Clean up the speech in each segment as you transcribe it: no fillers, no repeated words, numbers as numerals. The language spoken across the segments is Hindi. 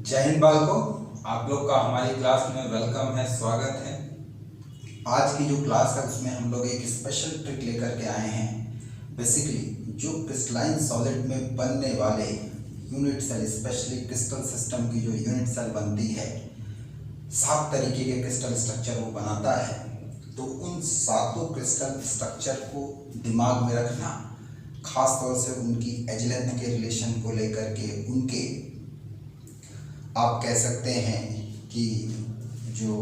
जय हिंद बालकों, आप लोग का हमारी क्लास में वेलकम है, स्वागत है। आज की जो क्लास है उसमें हम लोग एक स्पेशल ट्रिक लेकर के आए हैं। बेसिकली जो क्रिस्टलाइन सॉलिड में बनने वाले unit cell, specially crystal system की जो यूनिट सेल बनती है, 7 तरीके के क्रिस्टल स्ट्रक्चर वो बनाता है। तो उन 7 क्रिस्टल स्ट्रक्चर को दिमाग में रखना, खास तौर से उनकी एज लेंथ के रिलेशन को लेकर के, उनके आप कह सकते हैं कि जो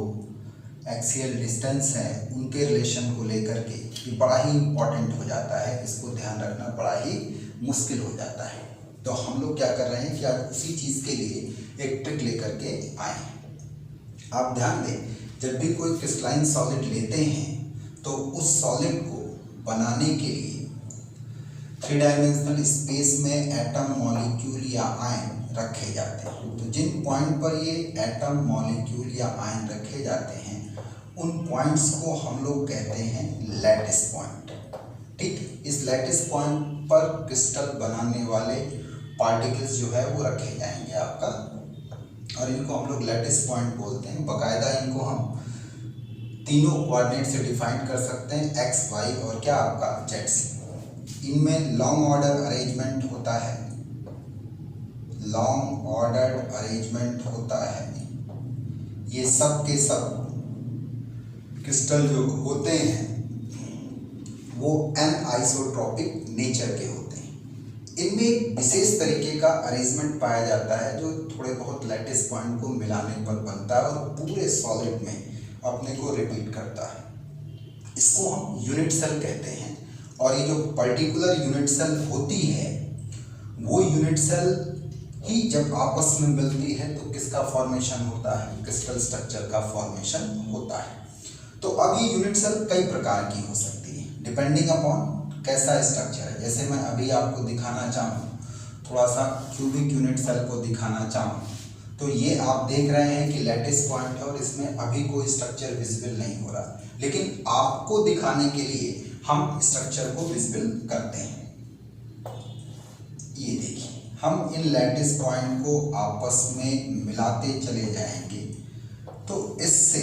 एक्सियल डिस्टेंस है उनके रिलेशन को लेकर के ये बड़ा ही इम्पॉर्टेंट हो जाता है। इसको ध्यान रखना बड़ा ही मुश्किल हो जाता है। तो हम लोग क्या कर रहे हैं कि आज उसी चीज़ के लिए एक ट्रिक लेकर के आए हैं। आप ध्यान दें, जब भी कोई क्रिस्टलाइन सॉलिड लेते हैं तो उस सॉलिड को बनाने के लिए 3 डायमेंशनल स्पेस में एटम, मॉलिक्यूल या आयन रखे जाते हैं। तो जिन पॉइंट पर ये एटम, मॉलिक्यूल या आयन रखे जाते हैं उन पॉइंट्स को हम लोग कहते हैं लैटिस पॉइंट। ठीक, इस लैटिस पॉइंट पर क्रिस्टल बनाने वाले पार्टिकल्स जो है वो रखे जाएंगे आपका, और इनको हम लोग लैटिस पॉइंट बोलते हैं। बाकायदा इनको हम तीनों कोऑर्डिनेट से डिफाइन कर सकते हैं, एक्स, वाई और क्या आपका जेड से। इनमें लॉन्ग ऑर्डर अरेंजमेंट होता है, लॉन्ग ऑर्डर अरेंजमेंट होता है। ये सब के सब क्रिस्टल जो होते हैं वो एनआइसोट्रॉपिक नेचर के होते हैं। इनमें एक विशेष तरीके का अरेंजमेंट पाया जाता है जो थोड़े बहुत लैटिस पॉइंट को मिलाने पर बनता है और पूरे सॉलिड में अपने को रिपीट करता है। इसको हम यूनिट सेल कहते हैं। और ये जो पर्टिकुलर यूनिट सेल होती है वो यूनिट सेल ही जब आपस में मिलती है तो किसका फॉर्मेशन होता है? क्रिस्टल स्ट्रक्चर का फॉर्मेशन होता है। तो अब ये यूनिट सेल कई प्रकार की हो सकती है, डिपेंडिंग अपॉन कैसा स्ट्रक्चर है। जैसे मैं अभी आपको दिखाना चाहूँ, थोड़ा सा क्यूबिक यूनिट सेल को दिखाना चाहूँ, तो ये आप देख रहे हैं कि लैटिस पॉइंट है और इसमें अभी कोई स्ट्रक्चर विजिबल नहीं हो रहा, लेकिन आपको दिखाने के लिए हम स्ट्रक्चर को विजिबल करते हैं। ये देखिए, हम इन लैटिस पॉइंट को आपस में मिलाते चले जाएंगे तो इससे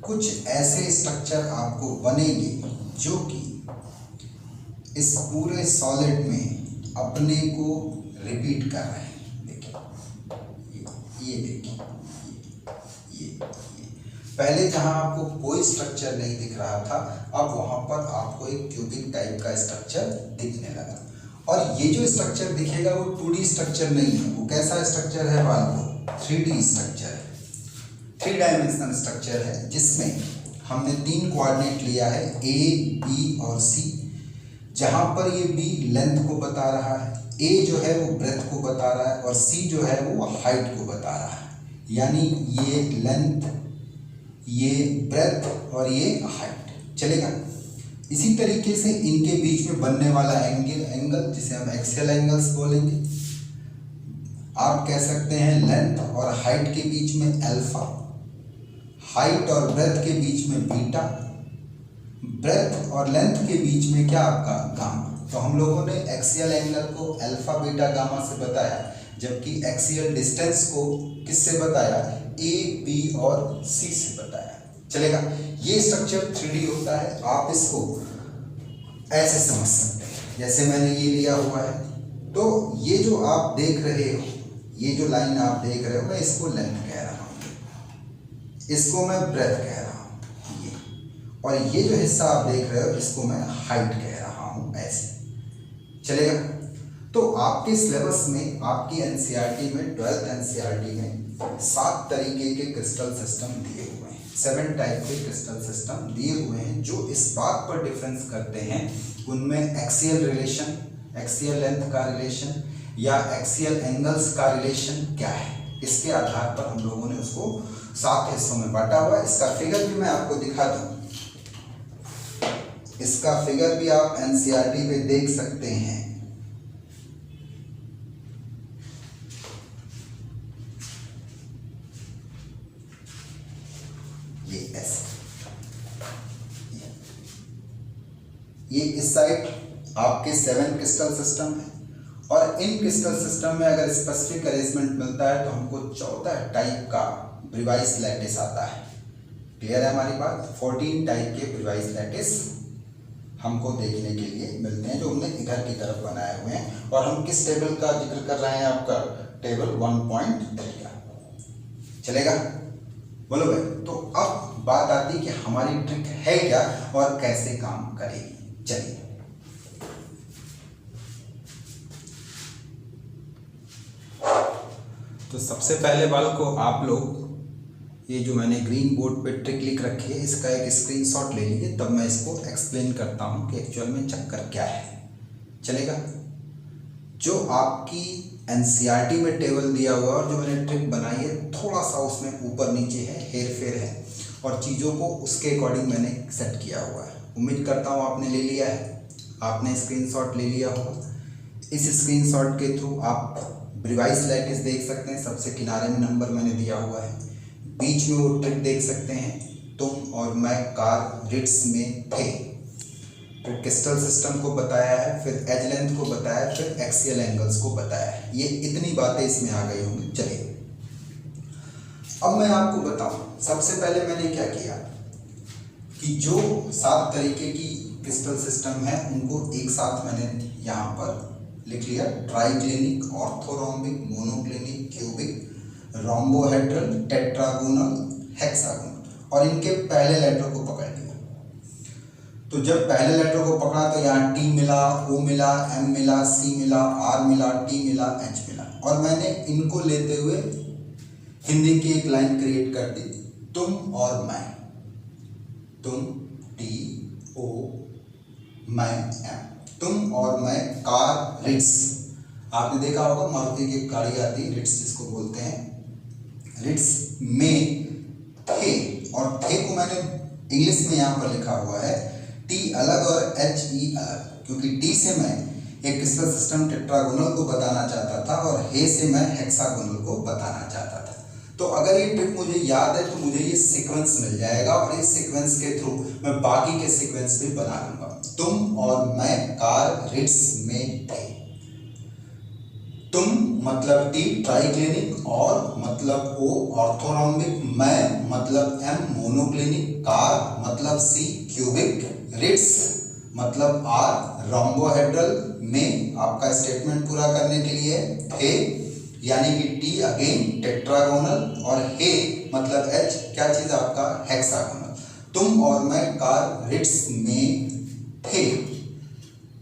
कुछ ऐसे स्ट्रक्चर आपको बनेंगे जो कि इस पूरे सॉलिड में अपने को रिपीट कर रहे हैं। देखिए, ये देखिए, ये पहले जहां आपको कोई स्ट्रक्चर नहीं दिख रहा था, अब वहां पर आपको एक क्यूबिक टाइप का स्ट्रक्चर दिखने लगा। और ये जो स्ट्रक्चर दिखेगा वो 2D स्ट्रक्चर नहीं है। वो कैसा स्ट्रक्चर है बालकों? 3D स्ट्रक्चर है, 3 डायमेंशनल स्ट्रक्चर है, जिसमें हमने 3 कोऑर्डिनेट लिया है, ए, बी और सी। जहां पर ये बी लेंथ को बता रहा है, ए जो है वो ब्रेथ को बता रहा है और सी जो है वो हाइट को बता रहा है। यानी ये लेंथ, ये ब्रेथ और ये हाइट चलेगा। इसी तरीके से इनके बीच में बनने वाला एंगल जिसे हम एक्सियल एंगल्स बोलेंगे। आप कह सकते हैं लेंथ और हाइट के बीच में अल्फा, हाइट और ब्रेथ के बीच में बीटा, ब्रेथ और लेंथ के बीच में क्या आपका गामा। तो हम लोगों ने एक्सियल एंगल को अल्फा, बीटा, गामा से बताया, जबकि एक्सियल डिस्टेंस को किससे बताया? ए, बी और सी से बताया। चलेगा। ये स्ट्रक्चर 3D होता है। आप इसको ऐसे समझ सकते हैं, जैसे मैंने ये लिया हुआ है। तो ये जो आप देख रहे हो, ये जो लाइन आप देख रहे हो, मैं इसको लेंथ कह रहा हूँ, इसको मैं ब्रेथ कह रहा हूँ, ये, और ये जो हिस्सा आप देख रहे हो इसको मैं हाइट कह रहा हूँ, ऐसे। चलेगा। तो आपके सिलेबस में, आपकी एनसीईआरटी में, 12th एनसीईआरटी में 7 तरीके के क्रिस्टल सिस्टम दिए हुए हैं, 7 टाइप के क्रिस्टल सिस्टम दिए हुए हैं, जो इस बात पर डिफरेंस करते हैं उनमें एक्सियल रिलेशन, एक्सियल लेंथ का रिलेशन या एक्सियल एंगल्स का रिलेशन क्या है। इसके आधार पर हम लोगों ने उसको 7 हिस्सों में बांटा हुआ है। इसका फिगर भी मैं आपको दिखा दूं, इसका फिगर भी आप एनसीईआरटी में देख सकते हैं। ये ऐसे, ये इस साइड आपके 7 क्रिस्टल सिस्टम है और इन क्रिस्टल सिस्टम में अगर स्पेसिफिक अरेंजमेंट मिलता है तो हमको 14 टाइप का ब्रिवाइस लैटिस आता है। क्लियर है हमारी बात? 14 टाइप के ब्रिवाइस लैटिस हमको देखने के लिए मिलते हैं जो हमने इधर की तरफ बनाए हुए हैं। और हम किस टेबल का जिक्र कर रहे हैं? आपका टेबल 1.3 का। चलेगा? बोलो भाई। तो अब बात आती है कि हमारी ट्रिक है क्या और कैसे काम करेगी। चलिए, तो सबसे पहले वाल को आप लोग ये जो मैंने ग्रीन बोर्ड पे ट्रिक लिख रखी है इसका एक स्क्रीनशॉट ले लीजिए, तब मैं इसको एक्सप्लेन करता हूँ कि एक्चुअल में चक्कर क्या है। चलेगा? जो आपकी एनसीईआरटी में टेबल दिया हुआ और जो मैंने ट्रिक बनाई है थोड़ा सा उसमें ऊपर नीचे है, हेर फेर है और चीज़ों को उसके अकॉर्डिंग मैंने सेट किया हुआ है। उम्मीद करता हूँ आपने ले लिया है, आपने स्क्रीनशॉट ले लिया होगा। इस स्क्रीनशॉट के थ्रू आप ब्रिवाइस लैटिस देख सकते हैं। सबसे किनारे में नंबर मैंने दिया हुआ है, बीच में वो ट्रिक देख सकते हैं, तुम और मैं कार रिट्स में थे। फिर क्रिस्टल सिस्टम को बताया है, फिर एज लेंथ को बताया है, फिर एक्सियल एंगल्स को बताया है। ये इतनी बातें इसमें आ गई होंगी। चलिए अब मैं आपको बताऊं, सबसे पहले मैंने क्या किया कि जो 7 तरीके की क्रिस्टल सिस्टम है उनको एक साथ मैंने यहाँ पर लिख लिया। Triclinic, orthorhombic, monoclinic, cubic, rhombohedral, tetragonal, hexagonal और इनके पहले लेटर को पकड़ लिया। तो जब पहले लेटर को पकड़ा तो यहाँ टी मिला, ओ मिला, एम मिला, सी मिला, आर मिला, टी मिला, एच मिला और मैंने इनको लेते हुए हिंदी की एक लाइन क्रिएट कर दी, तुम और मैं। तुम टी ओ, मैं एम। तुम और मैं कार रिट्स। आपने देखा होगा मारुति की गाड़ी आती है रिट्स जिसको बोलते हैं, रिट्स में थे। और थे को मैंने इंग्लिश में यहाँ पर लिखा हुआ है टी अलग और एच ई अलग, क्योंकि टी से मैं एक क्रिस्टल सिस्टम टेट्रागोनल को बताना चाहता था और हे से मैं हेक्सागोनल को बताना चाहता था। तो अगर ये ट्रिक मुझे याद है तो मुझे ये सीक्वेंस मिल जाएगा और इस सीक्वेंस के थ्रू मैं बाकी के सीक्वेंस भी बना लूंगा। तुम और मैं कार रिट्स में थे। तुम मतलब टी ट्राइक्लिनिक, और मतलब ओ ऑर्थोरोम्बिक, मैं मतलब एम मोनोक्लिनिक, कार मतलब सी क्यूबिक, रिट्स मतलब आर रोम्बोहेड्रल में आपका स्टेटमेंट पूरा करने के लिए थे, यानी कि टी अगेन टेट्रागोनल और हे मतलब एच क्या चीज आपका हेक्सागोनल। तुम और मैं कार रिट्स में थे।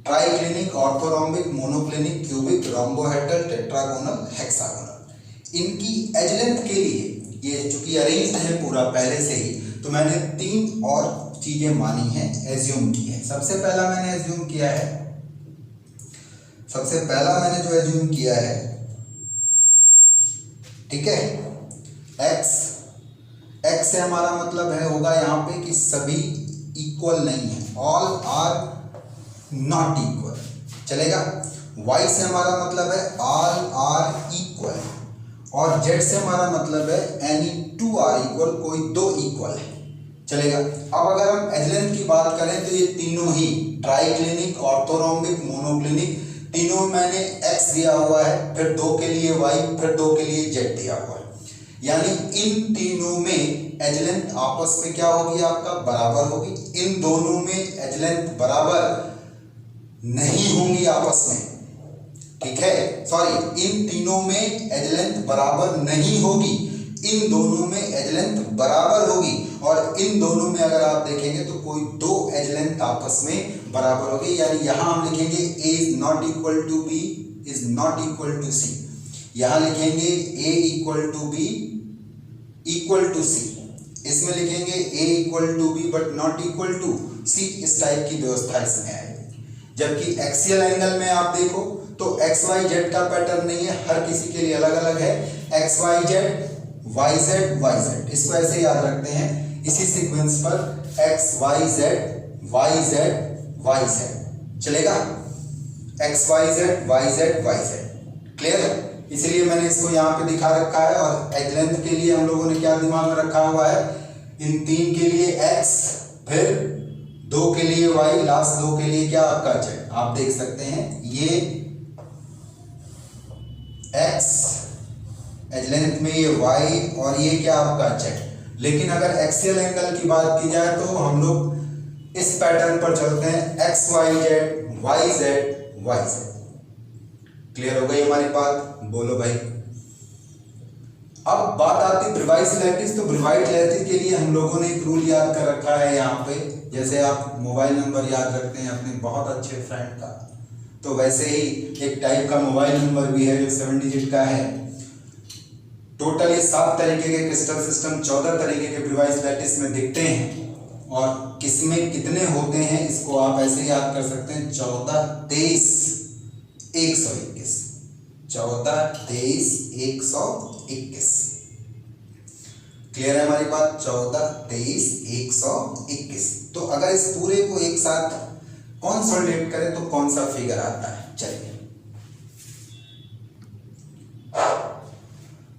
Triclinic, orthorhombic, monoclinic, cubic, rhombohedral, tetragonal, hexagonal. इनकी एज लेंथ के लिए ये चूंकि अरेंज्ड है पूरा पहले से ही, तो मैंने 3 और चीजें मानी हैं, एज्यूम की है। सबसे पहला मैंने एज्यूम किया है, सबसे पहला मैंने जो एज्यूम किया है, ठीक है, एक्स से हमारा मतलब है होगा यहाँ पे कि सभी इक्वल नहीं है, ऑल आर नॉट इक्वल। चलेगा? y से हमारा मतलब है ऑल आर इक्वल और z से हमारा मतलब है एनी 2 आर इक्वल, कोई 2 इक्वल है। चलेगा? अब अगर हम एज लेंथ की बात करें तो ये तीनों ही ट्राइक्लिनिक, ऑर्थोरोम्बिक, मोनोक्लिनिक, तीनों में मैंने x दिया हुआ है, फिर 2 के लिए y, फिर 2 के लिए z दिया हुआ है। यानी इन तीनों में एज लेंथ आपस में क्या होगी आपका? बराबर होगी। इन दोनों में एज लेंथ बराबर नहीं होंगी आपस में, ठीक है, सॉरी, इन तीनों में एज लेंथ बराबर नहीं होगी, इन दोनों में एज लेंथ बराबर होगी और इन दोनों में अगर आप देखेंगे तो कोई 2 एज लेंथ आपस में बराबर होगी। यानी यहां हम लिखेंगे a is not equal to b is not equal to c, यहां लिखेंगे a equal to b equal to c, इसमें लिखेंगे a equal to b but not equal to c। इस टाइप की व्यवस्था इसमें आएगी। जबकि एक्सियल एंगल में आप देखो तो एक्स वाई जेड का पैटर्न नहीं है, हर किसी के लिए अलग अलग है, X Y Z, Y Z, Y Z. इसको ऐसे याद रखते हैं इसी सीक्वेंस पर, X Y Z, Y Z, Y Z. चलेगा? X Y Z, Y Z, Y Z. Clear है? इसलिए मैंने इसको यहाँ पे दिखा रखा है। और एज लेंथ के लिए हम लोगों ने क्या दिमाग में रखा हुआ है? इन 3 के लिए x, फिर 2 के लिए y, लास्ट 2 के लिए क्या आपका z। आप देख सकते हैं ये एक्स, एज लेंथ में ये वाई और ये क्या आपका जेड। लेकिन अगर एक्सियल एंगल की बात की जाए तो हम लोग इस पैटर्न पर चलते हैं, X Y Z, Y Z, Y Z. Clear हो गई हमारी बात? बोलो भाई। अब बात आती ब्रिवाइस लैटिस। तो ब्रिवाइस लैटिस के लिए हम लोगों ने एक रूल याद कर रखा है यहाँ पे, जैसे आप मोबाइल नंबर याद रखते हैं अपने बहुत अच्छे फ्रेंड का, तो वैसे ही एक टाइप का मोबाइल नंबर भी है जो 7 डिजिट का है। टोटल ये 7 तरीके के क्रिस्टल सिस्टम 14 तरीके के ब्रिवाइस लैटिस में दिखते हैं, और किसमें कितने होते हैं इसको आप ऐसे याद कर सकते हैं, 14, 23, 121, 14, 23, 121। क्लियर है हमारी बात? 14, 23, 121। तो अगर इस पूरे को एक साथ कंसोलिडेट करें तो कौन सा फिगर आता है? चलिए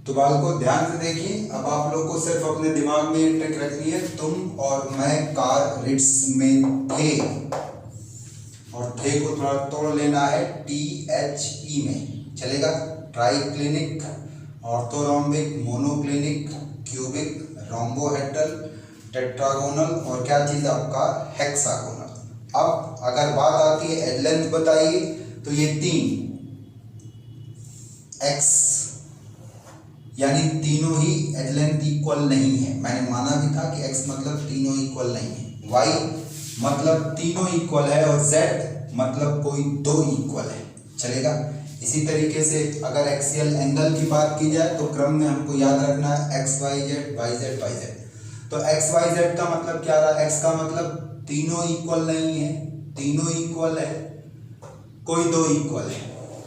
तो बाल को ध्यान से देखिए। अब आप लोग को सिर्फ अपने दिमाग में ट्रिक रखनी है, तुम और मैं कार रिट्स में थे, और थे को थोड़ा तोड़ लेना है THE में, चलेगा? Try clinic, orthorhombic, monoclinic, cubic, rhombohedral, tetragonal, और क्या चीज आपका हेक्सागोनल। अब अगर बात आती है एज लेंथ बताइए, तो ये 3 x, यानी तीनों ही एज लेंथ इक्वल नहीं है। मैंने माना भी था कि x मतलब तीनों इक्वल नहीं है, y मतलब तीनों इक्वल है, और z मतलब कोई 2 इक्वल है, चलेगा? इसी तरीके से अगर एक्सियल एंगल की बात की जाए तो क्रम में हमको याद रखना है x y z y z y z। तो x y z का मतलब क्या रहा? x का मतलब तीनों इक्वल नहीं है, तीनों इक्वल है, कोई 2 इक्वल है,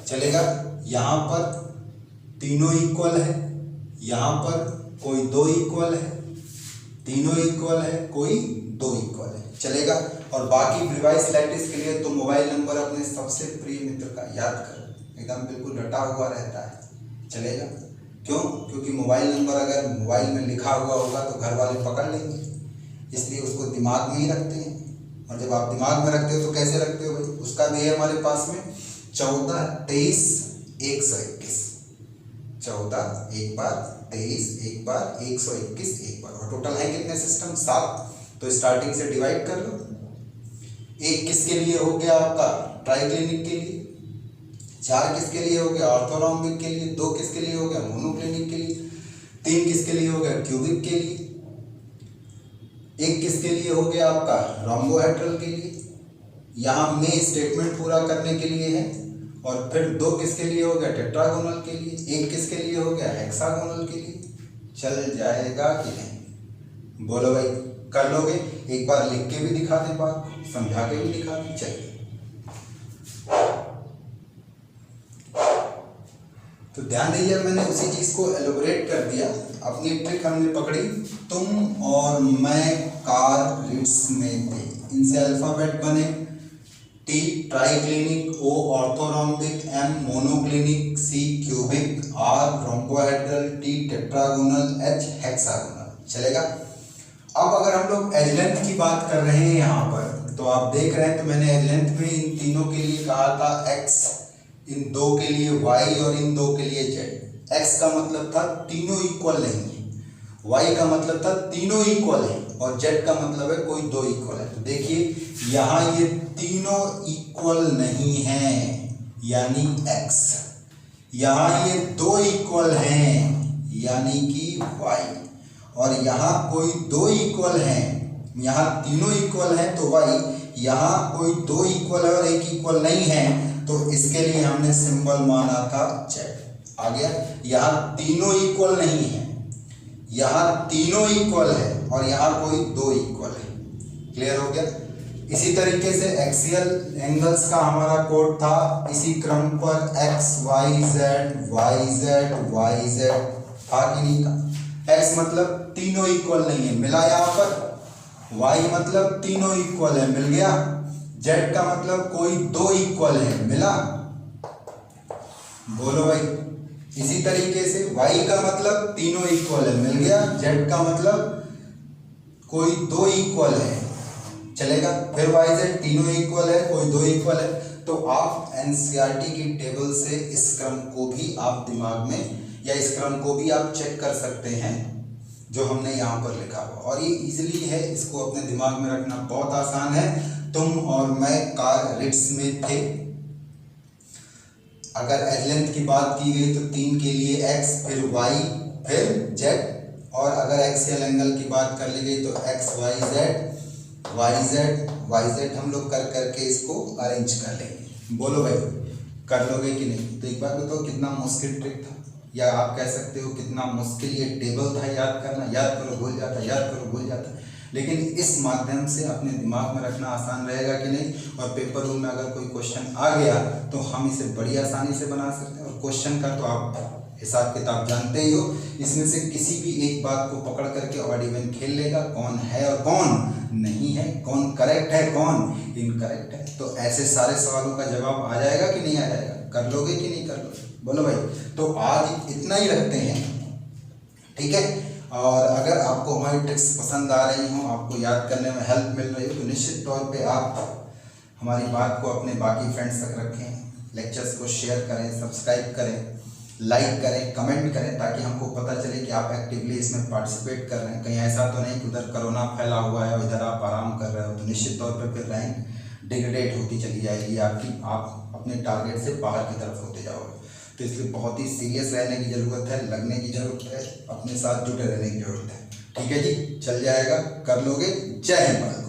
चलेगा? यहाँ पर तीनों इक्वल है, यहाँ पर कोई 2 इक्वल है, तीनों इक्वल है, कोई 2 इक्वल है, चलेगा? और बाकी ब्रिवाइस लैटिस के लिए तो मोबाइल नंबर अपने सबसे प्रिय मित्र का याद करो, एकदम बिल्कुल रटा हुआ रहता है, चलेगा? क्यों? क्योंकि मोबाइल नंबर अगर मोबाइल में लिखा हुआ होगा तो घर वाले पकड़ लेंगे, इसलिए उसको दिमाग में ही रखते हैं। और जब आप दिमाग में रखते हो तो कैसे रखते हो भाई? उसका भी है हमारे पास में 14, 23, 121। 14 एक बार, 23 एक बार, 121 एक बार, और टोटल है कितने सिस्टम? 7। तो स्टार्टिंग से डिवाइड कर लो। एक किसके लिए हो गया आपका? ट्राइक्लिनिक के लिए। 4 किसके लिए हो गया? ऑर्थोरोम्बिक के लिए। 2 किसके लिए हो गया? मोनोक्लिनिक के लिए। 3 किसके लिए हो गया? क्यूबिक के लिए। 1 किसके लिए हो गया आपका? रोम्बोहेड्रल के लिए। यहाँ में स्टेटमेंट पूरा करने के लिए है। और फिर 2 किसके लिए हो गया? टेट्रागोनल के लिए। 1 किसके लिए हो गया? हेक्सागोनल के लिए। चल जाएगा कि नहीं? बोलो भाई, कर लोगे? एक बार लिख के भी दिखा दें, बात समझा के भी दिखा दें, चाहिए। तो ध्यान दीजिए, मैंने उसी चीज को एलोबरेट कर दिया। अपनी ट्रिक हमने पकड़ी, तुम और मैं कार रिट्स में थे। इनसे अल्फाबेट बने, T triclinic, O orthorhombic, M monoclinic, C cubic, R rhombohedral, T tetragonal, H hexagonal, चलेगा? अब अगर हम लोग एज लेंथ की बात कर रहे हैं यहाँ पर, तो आप देख रहे हैं, तो मैंने एज लेंथ में इन तीनों के लिए कहा था x, इन 2 के लिए y और इन 2 के लिए z। x का मतलब था तीनों इक्वल नहीं है, y का मतलब था तीनों इक्वल है, और z का मतलब है कोई 2 इक्वल है। तो देखिए यहाँ ये तीनों इक्वल नहीं हैं, यानी x। यहाँ ये 2 इक्वल हैं, यानी कि y। और यहाँ कोई 2 इक्वल हैं, यहाँ तीनों इक्वल हैं तो y। यहाँ कोई 2 इक्वल है और 1 इक्वल नहीं है, तो इसके लिए हमने सिंबल माना था z। आ गया? यहाँ तीनों इक्वल नहीं है, यहाँ तीनों इक्वल है, और यहाँ कोई 2 इक्वल है। क्लियर हो गया? इसी तरीके से एक्सियल एंगल्स का हमारा कोड था इसी क्रम पर, x y z था कि नहीं था? x मतलब तीनों इक्वल नहीं है, मिला यहाँ पर। y मतलब तीनों इक्वल है, मिल गया। z का मतलब कोई 2 इक्वल है, मिला। बोलो भाई। इसी तरीके से y का मतलब तीनों इक्वल है, मिल गया। z का मतलब कोई 2 इक्वल है, चलेगा। फिर y z तीनों इक्वल है, कोई 2 इक्वल है। तो आप एनसीईआरटी की टेबल से इस क्रम को भी आप दिमाग में या इस क्रम को भी आप चेक कर सकते हैं जो हमने यहाँ पर लिखा हुआ, और ये इजीली है, इसको अपने दिमाग में रखना बहुत आसान है। तुम और मैं कार रिट्स में थे। अगर एज लेंथ की बात की गई तो 3 के लिए x, फिर y, फिर z, और अगर एक्सियल एंगल की बात कर ली गई तो x y z हम लोग कर करके इसको अरेंज कर लेंगे। बोलो भाई, कर लोगे कि नहीं? तो एक बार बताओ, कितना मुश्किल ट्रिक था, या आप कह सकते हो कितना मुश्किल ये टेबल था याद करना। याद करो भूल जाता, याद करो भूल जाता, लेकिन इस माध्यम से अपने दिमाग में रखना आसान रहेगा कि नहीं। और पेपर रूम में अगर कोई क्वेश्चन आ गया तो हम इसे बड़ी आसानी से बना सकते हैं। और क्वेश्चन का तो आप हिसाब किताब जानते ही हो, इसमें से किसी भी एक बात को पकड़ करके ऑड इवन खेल लेगा, कौन है और कौन नहीं है, कौन करेक्ट है कौन इनकरेक्ट है। तो ऐसे सारे सवालों का जवाब आ जाएगा कि नहीं आ जाएगा? कर लोगे कि नहीं कर लोगे? बोलो भाई। तो आज इतना ही रखते हैं, ठीक है। और अगर आपको हमारी ट्रिक्स पसंद आ रही हों, आपको याद करने में हेल्प मिल रही हो, तो निश्चित तौर पे आप हमारी बात को अपने बाकी फ्रेंड्स तक रखें, लेक्चर्स को शेयर करें, सब्सक्राइब करें, लाइक करें, कमेंट करें, ताकि हमको पता चले कि आप एक्टिवली इसमें पार्टिसिपेट कर रहे हैं। कहीं ऐसा तो नहीं कि उधर कोरोना फैला हुआ है और इधर आप आराम कर रहे हो, तो निश्चित तौर पर फिर रैंक डिग्रेडेट होती चली जाएगी आपकी, आप अपने टारगेट से बाहर की तरफ होते जाओगे। तो इसलिए बहुत ही सीरियस रहने की ज़रूरत है, लगने की ज़रूरत है, अपने साथ जुटे रहने की ज़रूरत है। ठीक है जी, चल जाएगा, कर लोगे। जय हिंद।